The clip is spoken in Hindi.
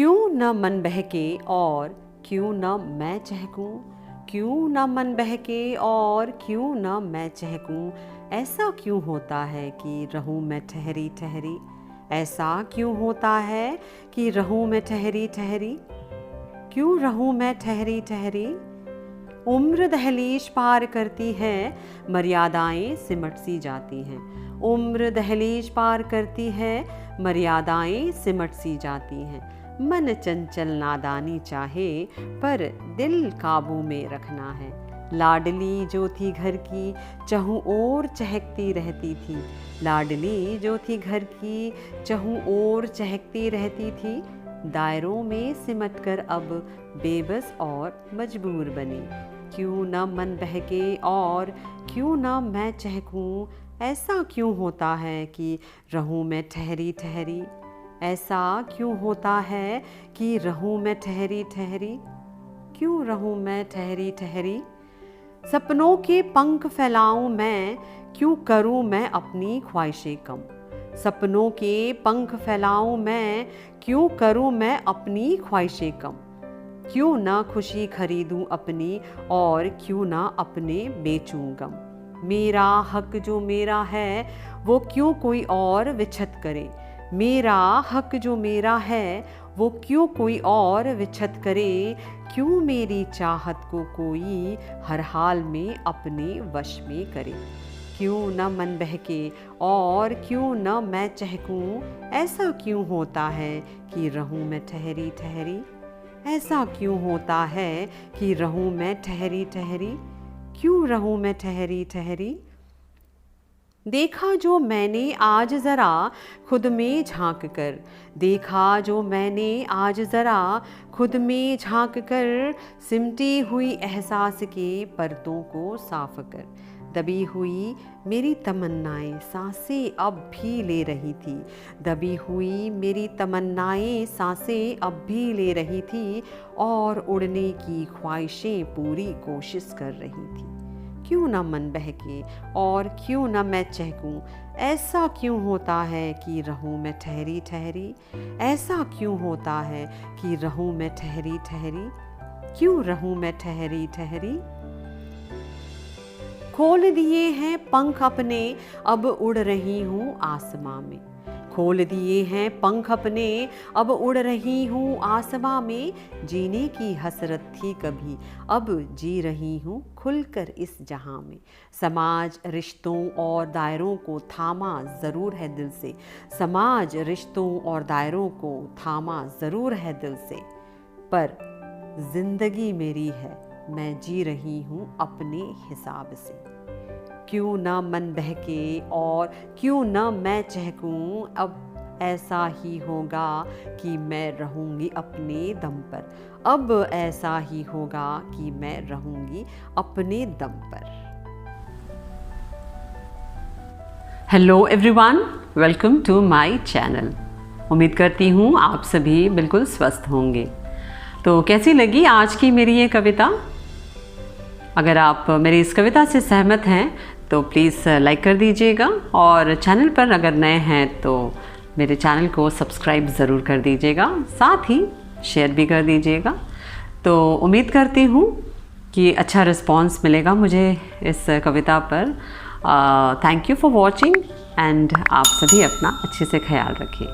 क्यों न मन बहके और क्यों न मैं चहकूं, क्यों न मन बहके और क्यों न मैं चहकूं। ऐसा क्यों होता है कि रहूं मैं ठहरी ठहरी, ऐसा क्यों होता है कि रहूं मैं ठहरी ठहरी, क्यों रहूं मैं ठहरी ठहरी। उम्र दहलीज पार करती है, मर्यादाएं सिमट सी जाती हैं। उम्र दहलीज पार करती है, मर्यादाएं सिमट सी जाती हैं। मन चंचल नादानी चाहे, पर दिल काबू में रखना है। लाडली जो थी घर की, चहूँ ओर चहकती रहती थी। लाडली जो थी घर की, चहूँ ओर चहकती रहती थी। दायरों में सिमटकर अब बेबस और मजबूर बनी। क्यों न मन बहके और क्यों न मैं चहकूं। ऐसा क्यों होता है कि रहूं मैं ठहरी ठहरी, ऐसा क्यों होता है कि रहूं मैं ठहरी ठहरी, क्यों रहूं मैं ठहरी ठहरी। सपनों के पंख फैलाऊं मैं, क्यों करूं मैं अपनी ख्वाहिशें कम। सपनों के पंख फैलाऊं मैं, क्यों करूं मैं अपनी ख्वाहिशें कम। क्यों ना खुशी खरीदूं अपनी और क्यों ना अपने बेचूं गम। मेरा हक जो मेरा है वो क्यों कोई और विच्छत करे। मेरा हक जो मेरा है वो क्यों कोई और विच्छत करे। क्यों मेरी चाहत को कोई हर हाल में अपने वश में करे। क्यों न मन बहके और क्यों न मैं चहकूं। ऐसा क्यों होता है कि रहूं मैं ठहरी ठहरी, ऐसा क्यों होता है कि रहूं मैं ठहरी ठहरी, क्यों रहूं मैं ठहरी ठहरी। देखा जो मैंने आज ज़रा खुद में झांक कर, देखा जो मैंने आज ज़रा खुद में झांक कर। सिमटी हुई एहसास के परतों को साफ कर। दबी हुई मेरी तमन्नाएं सांसें अब भी ले रही थी। दबी हुई मेरी तमन्नाएं सांसें अब भी ले रही थी और उड़ने की ख्वाहिशें पूरी कोशिश कर रही थी। क्यों न मन बहके और क्यों न मैं चहकूं। ऐसा क्यों होता है कि रहूं मैं ठहरी ठहरी, ऐसा क्यों होता है कि रहूं मैं ठहरी ठहरी, क्यों रहूं मैं ठहरी ठहरी। खोल दिए हैं पंख अपने, अब उड़ रही हूँ आसमां में। खोल दिए हैं पंख अपने, अब उड़ रही हूँ आसमां में। जीने की हसरत थी कभी, अब जी रही हूँ खुलकर इस जहां में। समाज रिश्तों और दायरों को थामा ज़रूर है दिल से। समाज रिश्तों और दायरों को थामा ज़रूर है दिल से, पर जिंदगी मेरी है, मैं जी रही हूँ अपने हिसाब से। क्यों ना मन बहके और क्यों ना मैं चहकूं। अब ऐसा ही होगा कि मैं रहूंगी अपने दम पर। अब ऐसा ही होगा कि मैं रहूंगी अपने दम पर। Hello everyone, welcome to my channel. उम्मीद करती हूँ आप सभी बिल्कुल स्वस्थ होंगे। तो कैसी लगी आज की मेरी ये कविता? अगर आप मेरी इस कविता से सहमत हैं तो प्लीज़ लाइक कर दीजिएगा, और चैनल पर अगर नए हैं तो मेरे चैनल को सब्सक्राइब ज़रूर कर दीजिएगा, साथ ही शेयर भी कर दीजिएगा। तो उम्मीद करती हूँ कि अच्छा रिस्पांस मिलेगा मुझे इस कविता पर। Thank you for watching and आप सभी अपना अच्छे से ख्याल रखिए।